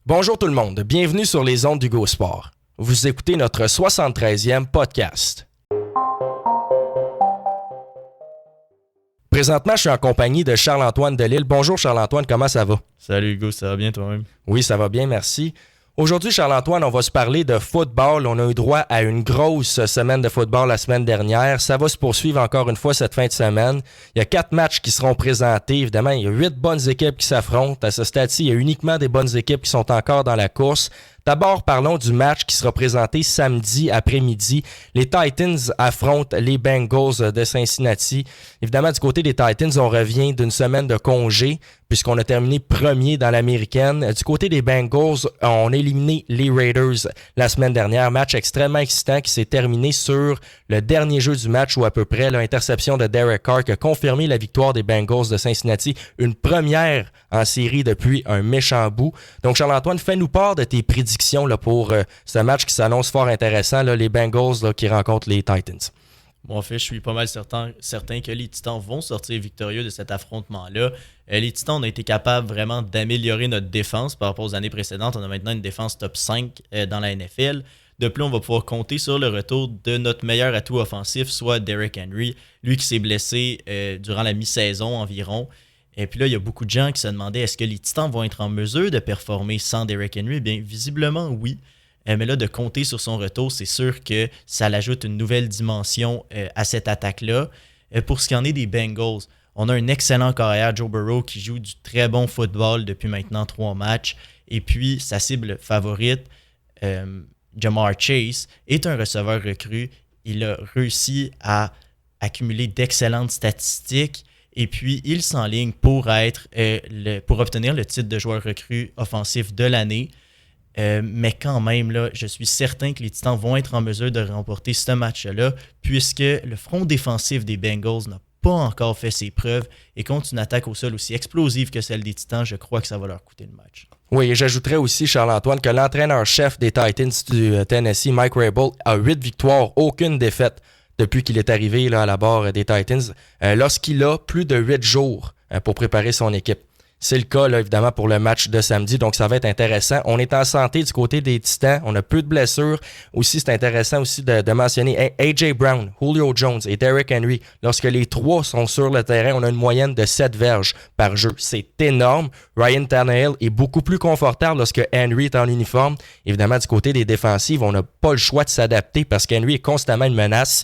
Bonjour tout le monde, bienvenue sur les ondes d'Hugo Sport. Vous écoutez notre 73e podcast. Présentement, je suis en compagnie de Charles-Antoine Delisle. Bonjour Charles-Antoine, comment ça va? Salut Hugo, ça va bien toi-même? Oui, ça va bien, merci. Aujourd'hui, Charles-Antoine, on va se parler de football. On a eu droit à une grosse semaine de football la semaine dernière. Ça va se poursuivre encore une fois cette fin de semaine. Il y a 4 matchs qui seront présentés. Évidemment, il y a 8 bonnes équipes qui s'affrontent. À ce stade-ci, il y a uniquement des bonnes équipes qui sont encore dans la course. D'abord, parlons du match qui sera présenté samedi après-midi. Les Titans affrontent les Bengals de Cincinnati. Évidemment, du côté des Titans, on revient d'une semaine de congé puisqu'on a terminé premier dans l'américaine. Du côté des Bengals, on a éliminé les Raiders la semaine dernière. Match extrêmement excitant qui s'est terminé sur le dernier jeu du match ou à peu près l'interception de Derek Carr qui a confirmé la victoire des Bengals de Cincinnati. Une première en série depuis un méchant bout. Donc, Charles-Antoine, fais-nous part de tes prédictions là, pour ce match qui s'annonce fort intéressant, là, les Bengals là, qui rencontrent les Titans. Bon, en fait, je suis pas mal certain que les Titans vont sortir victorieux de cet affrontement-là. Les Titans, on a été capables vraiment d'améliorer notre défense par rapport aux années précédentes. On a maintenant une défense top 5 dans la NFL. De plus, on va pouvoir compter sur le retour de notre meilleur atout offensif, soit Derrick Henry, lui qui s'est blessé durant la mi-saison environ. Et puis là, il y a beaucoup de gens qui se demandaient est-ce que les Titans vont être en mesure de performer sans Derrick Henry? Bien, visiblement, oui. Mais là, de compter sur son retour, c'est sûr que ça ajoute une nouvelle dimension à cette attaque-là. Pour ce qui en est des Bengals, on a un excellent carrière, Joe Burrow, qui joue du très bon football depuis maintenant 3 matchs. Et puis, sa cible favorite, Ja'Marr Chase, est un receveur recru. Il a réussi à accumuler d'excellentes statistiques. Et puis, il s'enligne pour obtenir le titre de joueur recru offensif de l'année. Mais quand même, là, je suis certain que les Titans vont être en mesure de remporter ce match-là, puisque le front défensif des Bengals n'a pas encore fait ses preuves. Et contre une attaque au sol aussi explosive que celle des Titans, je crois que ça va leur coûter le match. Oui, et j'ajouterais aussi, Charles-Antoine, que l'entraîneur-chef des Titans du Tennessee, Mike Vrabel, a 8 victoires, aucune défaite depuis qu'il est arrivé là, à la barre des Titans, lorsqu'il a plus de 8 jours pour préparer son équipe. C'est le cas, là, évidemment, pour le match de samedi, donc ça va être intéressant. On est en santé du côté des Titans, on a peu de blessures. Aussi, c'est intéressant aussi de mentionner A.J. Brown, Julio Jones et Derrick Henry. Lorsque les 3 sont sur le terrain, on a une moyenne de 7 verges par jeu. C'est énorme. Ryan Tannehill est beaucoup plus confortable lorsque Henry est en uniforme. Évidemment, du côté des défensives, on n'a pas le choix de s'adapter parce qu'Henry est constamment une menace.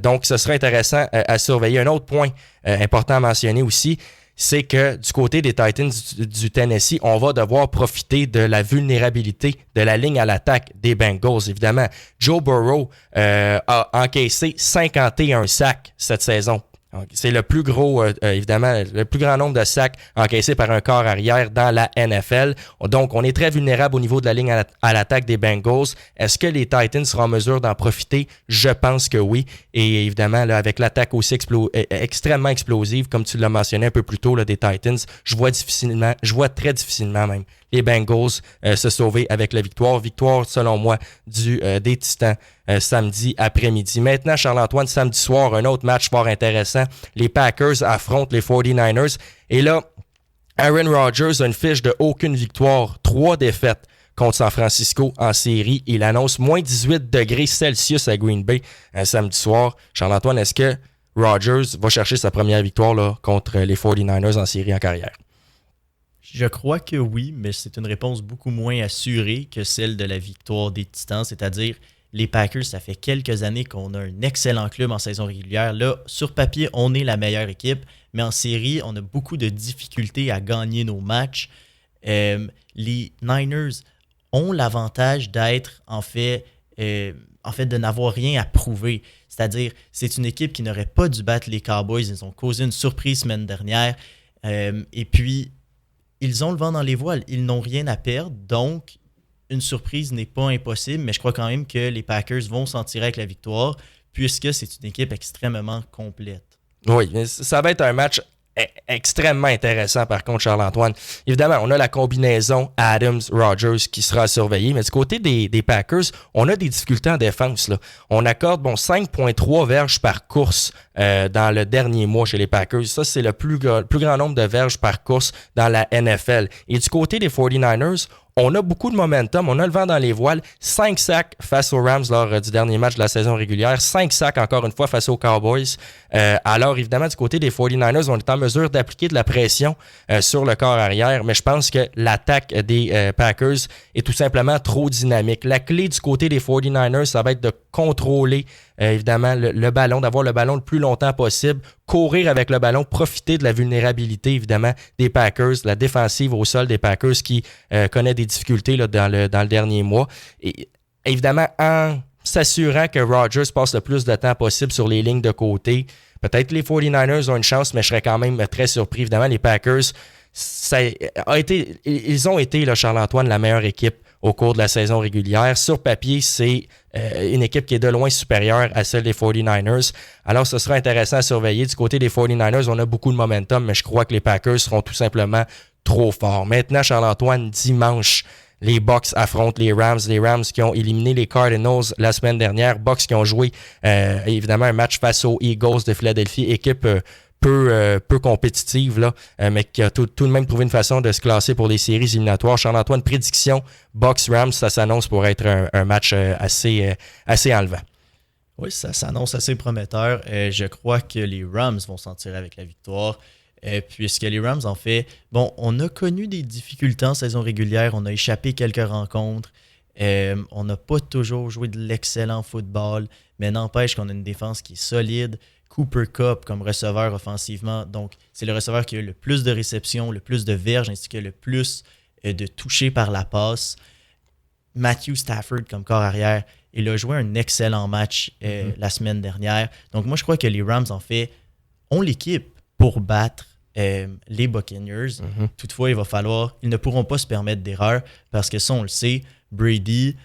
Donc, ce serait intéressant à surveiller. Un autre point important à mentionner aussi, c'est que du côté des Titans du Tennessee, on va devoir profiter de la vulnérabilité de la ligne à l'attaque des Bengals. Évidemment, Joe Burrow a encaissé 51 sacs cette saison. C'est le plus gros, évidemment, le plus grand nombre de sacs encaissés par un corps arrière dans la NFL. Donc, on est très vulnérable au niveau de la ligne à l'attaque des Bengals. Est-ce que les Titans seront en mesure d'en profiter? Je pense que oui. Et évidemment, là, avec l'attaque aussi extrêmement explosive, comme tu l'as mentionné un peu plus tôt, là, des Titans, je vois très difficilement même les Bengals se sauver avec la victoire. Victoire, selon moi, des Titans samedi après-midi. Maintenant, Charles-Antoine, samedi soir, un autre match fort intéressant. Les Packers affrontent les 49ers. Et là, Aaron Rodgers a une fiche de aucune victoire, 3 défaites contre San Francisco en série. Il annonce moins 18 degrés Celsius à Green Bay samedi soir. Charles-Antoine, est-ce que Rodgers va chercher sa première victoire là, contre les 49ers en série en carrière? Je crois que oui, mais c'est une réponse beaucoup moins assurée que celle de la victoire des Titans, c'est-à-dire les Packers, ça fait quelques années qu'on a un excellent club en saison régulière. Là, sur papier, on est la meilleure équipe, mais en série, on a beaucoup de difficultés à gagner nos matchs. Les Niners ont l'avantage d'être, en fait, de n'avoir rien à prouver. C'est-à-dire, c'est une équipe qui n'aurait pas dû battre les Cowboys. Ils ont causé une surprise semaine dernière. Et puis, ils ont le vent dans les voiles. Ils n'ont rien à perdre. Donc, une surprise n'est pas impossible. Mais je crois quand même que les Packers vont s'en tirer avec la victoire puisque c'est une équipe extrêmement complète. Oui, ça va être un match extrêmement intéressant par contre, Charles-Antoine. Évidemment, on a la combinaison Adams-Rodgers qui sera surveillée, mais du côté des Packers, on a des difficultés en défense. Là. On accorde 5,3 verges par course dans le dernier mois chez les Packers. Ça, c'est le plus grand nombre de verges par course dans la NFL. Et du côté des 49ers, on a beaucoup de momentum, on a le vent dans les voiles. 5 sacs face aux Rams lors du dernier match de la saison régulière. 5 sacs encore une fois face aux Cowboys. Alors évidemment, du côté des 49ers, on est en mesure d'appliquer de la pression sur le corps arrière, mais je pense que l'attaque des Packers est tout simplement trop dynamique. La clé du côté des 49ers, ça va être de contrôler évidemment le ballon, d'avoir le ballon le plus longtemps possible, courir avec le ballon, profiter de la vulnérabilité évidemment des Packers, la défensive au sol des Packers qui connaît des difficultés là, dans le dernier mois. Et évidemment, en s'assurant que Rodgers passe le plus de temps possible sur les lignes de côté, peut-être les 49ers ont une chance, mais je serais quand même très surpris. Évidemment, les Packers, ils ont été, là, Charles-Antoine, la meilleure équipe au cours de la saison régulière. Sur papier, c'est une équipe qui est de loin supérieure à celle des 49ers. Alors, ce sera intéressant à surveiller. Du côté des 49ers, on a beaucoup de momentum, mais je crois que les Packers seront tout simplement trop forts. Maintenant, Charles-Antoine, dimanche, les Bucs affrontent les Rams. Les Rams qui ont éliminé les Cardinals la semaine dernière. Bucs qui ont joué évidemment un match face aux Eagles de Philadelphie. Équipe peu compétitive, là, mais qui a tout de même trouvé une façon de se classer pour les séries éliminatoires. Charles-Antoine, prédiction, Bucs-Rams, ça s'annonce pour être un match assez enlevant. Oui, ça s'annonce assez prometteur. Je crois que les Rams vont s'en tirer avec la victoire. Puisque les Rams, en fait, bon, on a connu des difficultés en saison régulière, on a échappé quelques rencontres, on n'a pas toujours joué de l'excellent football, mais n'empêche qu'on a une défense qui est solide. Cooper Kupp comme receveur offensivement, donc c'est le receveur qui a le plus de réceptions, le plus de verges, ainsi que le plus de touchés par la passe. Matthew Stafford comme corps arrière, il a joué un excellent match la semaine dernière. Donc moi, je crois que les Rams, en fait, ont l'équipe pour battre les Buccaneers. Toutefois, ils ne pourront pas se permettre d'erreur parce que ça, on le sait, Brady,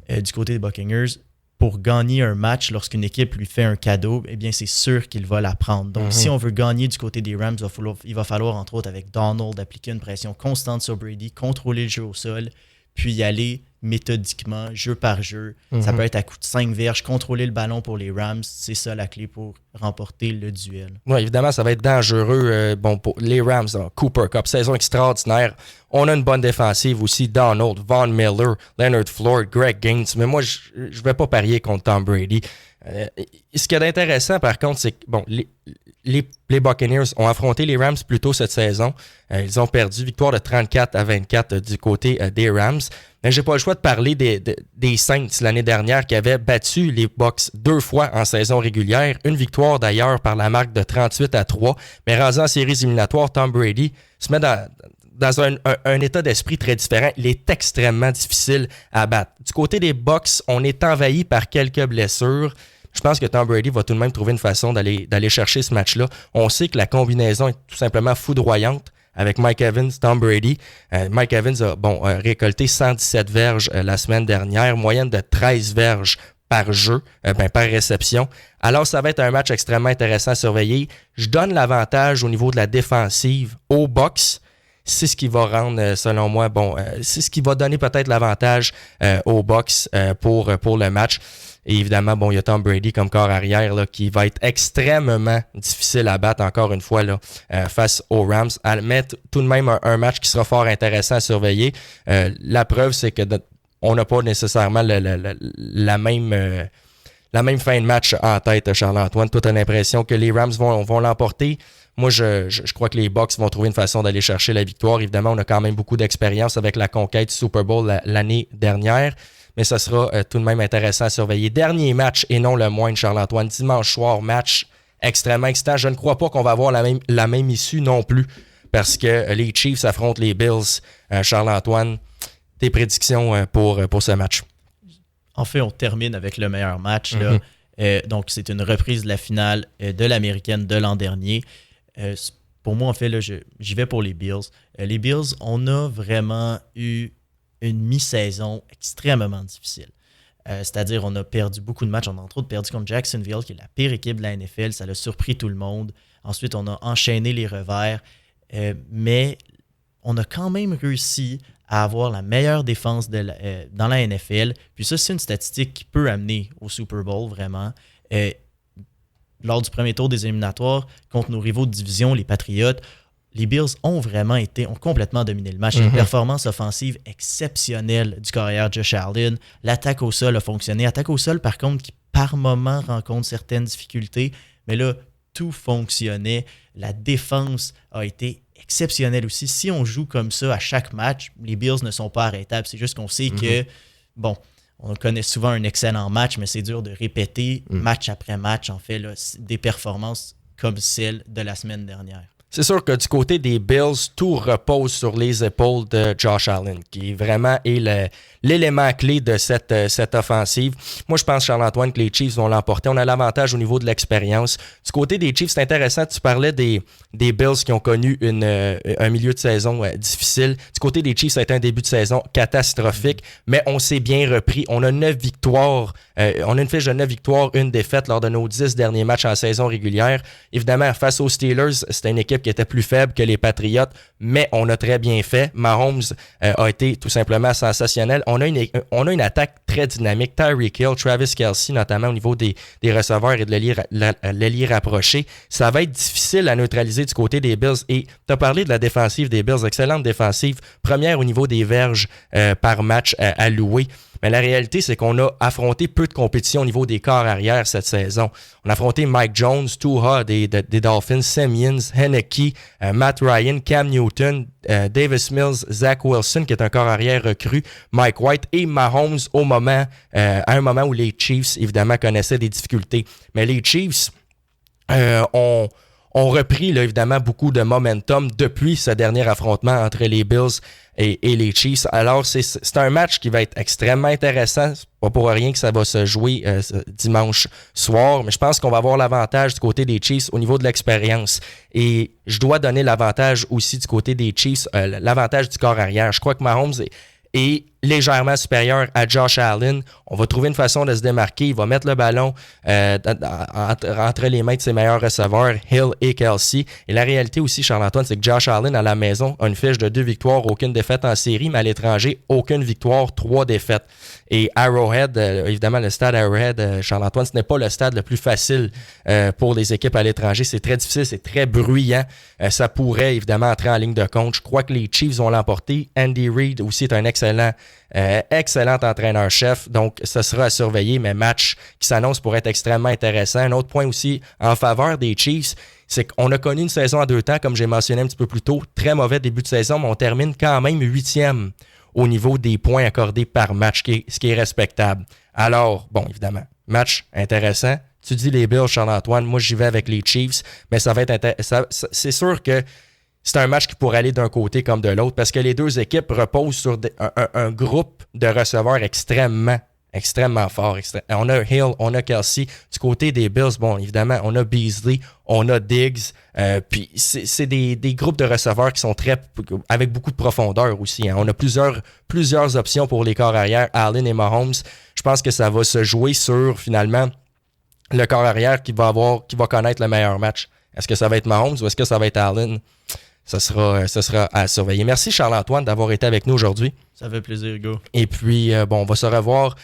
du côté des Buccaneers, pour gagner un match lorsqu'une équipe lui fait un cadeau, eh bien, c'est sûr qu'il va la prendre. Donc, si on veut gagner du côté des Rams, il va falloir, entre autres, avec Donald, appliquer une pression constante sur Brady, contrôler le jeu au sol, puis y aller méthodiquement, jeu par jeu. Ça peut être à coup de 5 verges, contrôler le ballon pour les Rams. C'est ça la clé pour remporter le duel. Oui, évidemment, ça va être dangereux pour les Rams. Cooper Kupp, saison extraordinaire. On a une bonne défensive aussi. Donald, Von Miller, Leonard Floyd, Greg Gaines. Mais moi, je ne vais pas parier contre Tom Brady. Ce qui est intéressant, par contre, c'est que bon, les Buccaneers ont affronté les Rams plus tôt cette saison. Ils ont perdu, victoire de 34-24 du côté des Rams. Mais j'ai pas le choix de parler des Saints l'année dernière qui avaient battu les Bucs 2 fois en saison régulière. Une victoire d'ailleurs par la marque de 38-3. Mais rendu en séries éliminatoires, Tom Brady se met dans un état d'esprit très différent. Il est extrêmement difficile à battre. Du côté des Bucs, on est envahi par quelques blessures. Je pense que Tom Brady va tout de même trouver une façon d'aller chercher ce match-là. On sait que la combinaison est tout simplement foudroyante avec Mike Evans, Tom Brady. Mike Evans a récolté 117 verges la semaine dernière, moyenne de 13 verges par jeu, par réception. Alors, ça va être un match extrêmement intéressant à surveiller. Je donne l'avantage au niveau de la défensive aux Bucs. C'est ce qui va rendre, selon moi, c'est ce qui va donner peut-être l'avantage aux Bucs pour le match. Et évidemment, il y a Tom Brady comme corps arrière là, qui va être extrêmement difficile à battre, encore une fois, là, face aux Rams. Mais tout de même, un match qui sera fort intéressant à surveiller. La preuve, c'est que on n'a pas nécessairement la même fin de match en tête, Charles-Antoine. Toi, tu as l'impression que les Rams vont l'emporter. Moi, je crois que les Bucs vont trouver une façon d'aller chercher la victoire. Évidemment, on a quand même beaucoup d'expérience avec la conquête du Super Bowl l'année dernière. Mais ça sera tout de même intéressant à surveiller. Dernier match, et non le moindre, Charles-Antoine. Dimanche soir, match extrêmement excitant. Je ne crois pas qu'on va avoir la même issue non plus, parce que les Chiefs affrontent les Bills. Charles-Antoine, tes prédictions pour ce match? En fait, on termine avec le meilleur match. Là. Donc, c'est une reprise de la finale de l'Américaine de l'an dernier. Pour moi, en fait, là, j'y vais pour les Bills. Les Bills, on a vraiment eu une mi-saison extrêmement difficile. C'est-à-dire, on a perdu beaucoup de matchs. On a entre autres perdu contre Jacksonville, qui est la pire équipe de la NFL. Ça a surpris tout le monde. Ensuite, on a enchaîné les revers. Mais on a quand même réussi à avoir la meilleure défense dans la NFL. Puis ça, c'est une statistique qui peut amener au Super Bowl, vraiment. Lors du premier tour des éliminatoires, contre nos rivaux de division, les Patriots, les Bills ont complètement dominé le match. Une performance offensive exceptionnelle du carrière Josh Allen. L'attaque au sol a fonctionné. Attaque au sol, par contre, qui par moment rencontre certaines difficultés. Mais là, tout fonctionnait. La défense a été exceptionnelle aussi. Si on joue comme ça à chaque match, les Bills ne sont pas arrêtables. C'est juste qu'on sait que, bon, on connaît souvent un excellent match, mais c'est dur de répéter match après match, en fait, là, des performances comme celle de la semaine dernière. C'est sûr que du côté des Bills, tout repose sur les épaules de Josh Allen, qui vraiment est l'élément clé de cette offensive. Moi, je pense, Charles-Antoine, que les Chiefs vont l'emporter. On a l'avantage au niveau de l'expérience. Du côté des Chiefs, c'est intéressant. Tu parlais des Bills qui ont connu un milieu de saison difficile. Du côté des Chiefs, ça a été un début de saison catastrophique, mais on s'est bien repris. On a 9 victoires. On a une fiche de 9 victoires, une défaite lors de nos 10 derniers matchs en saison régulière. Évidemment, face aux Steelers, c'était une équipe qui était plus faible que les Patriots, mais on a très bien fait. Mahomes a été tout simplement sensationnel. On a une attaque très dynamique. Tyreek Hill, Travis Kelce, notamment au niveau des receveurs et de l'ailier rapproché. Ça va être difficile à neutraliser du côté des Bills. Et tu as parlé de la défensive des Bills, excellente défensive, première au niveau des verges par match allouées. Mais la réalité, c'est qu'on a affronté peu de compétition au niveau des corps arrière cette saison. On a affronté Mike Jones, Tua des Dolphins, Simmons, Henneke, Matt Ryan, Cam Newton, Davis Mills, Zach Wilson, qui est un corps arrière recru, Mike White et Mahomes à un moment où les Chiefs, évidemment, connaissaient des difficultés. Mais les Chiefs ont repris, là, évidemment, beaucoup de momentum depuis ce dernier affrontement entre les Bills et les Chiefs. Alors, c'est un match qui va être extrêmement intéressant. C'est pas pour rien que ça va se jouer dimanche soir, mais je pense qu'on va avoir l'avantage du côté des Chiefs au niveau de l'expérience. Et je dois donner l'avantage aussi du côté des Chiefs, l'avantage du corps arrière. Je crois que Mahomes est légèrement supérieur à Josh Allen. On va trouver une façon de se démarquer. Il va mettre le ballon entre les mains de ses meilleurs receveurs, Hill et Kelce. Et la réalité aussi, Charles-Antoine, c'est que Josh Allen, à la maison, a une fiche de 2 victoires, aucune défaite en série, mais à l'étranger, aucune victoire, 3 défaites. Et Arrowhead, évidemment, le stade Arrowhead, Charles-Antoine, ce n'est pas le stade le plus facile pour les équipes à l'étranger. C'est très difficile, c'est très bruyant. Ça pourrait, évidemment, entrer en ligne de compte. Je crois que les Chiefs vont l'emporter. Andy Reid aussi est un excellent entraîneur-chef, donc ce sera à surveiller, mais match qui s'annonce pour être extrêmement intéressant. Un autre point aussi en faveur des Chiefs, c'est qu'on a connu une saison en 2 temps, comme j'ai mentionné un petit peu plus tôt, très mauvais début de saison, mais on termine quand même 8e au niveau des points accordés par match, ce qui est respectable. Alors, bon, évidemment, match intéressant. Tu dis les Bills, Charles-Antoine, moi j'y vais avec les Chiefs, mais ça va être c'est sûr que c'est un match qui pourrait aller d'un côté comme de l'autre parce que les deux équipes reposent sur un groupe de receveurs extrêmement fort. On a Hill, on a Kelce. Du côté des Bills, bon, évidemment, on a Beasley, on a Diggs. Puis c'est des groupes de receveurs qui sont avec beaucoup de profondeur aussi. Hein. On a plusieurs options pour les corps arrière, Allen et Mahomes. Je pense que ça va se jouer sur, finalement, le corps arrière qui va connaître le meilleur match. Est-ce que ça va être Mahomes ou est-ce que ça va être Allen? Ce sera à surveiller. Merci Charles-Antoine d'avoir été avec nous aujourd'hui. Ça fait plaisir, Hugo. Et puis, on va se revoir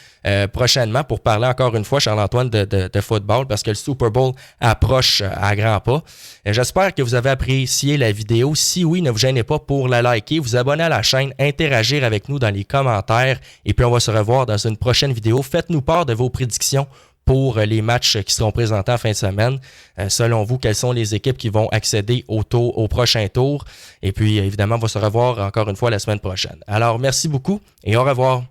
prochainement pour parler encore une fois, Charles-Antoine, de football parce que le Super Bowl approche à grands pas. J'espère que vous avez apprécié la vidéo. Si oui, ne vous gênez pas pour la liker, vous abonner à la chaîne, interagir avec nous dans les commentaires. Et puis, on va se revoir dans une prochaine vidéo. Faites-nous part de vos prédictions pour les matchs qui seront présentés en fin de semaine. Selon vous, quelles sont les équipes qui vont accéder au prochain tour? Et puis, évidemment, on va se revoir encore une fois la semaine prochaine. Alors, merci beaucoup et au revoir.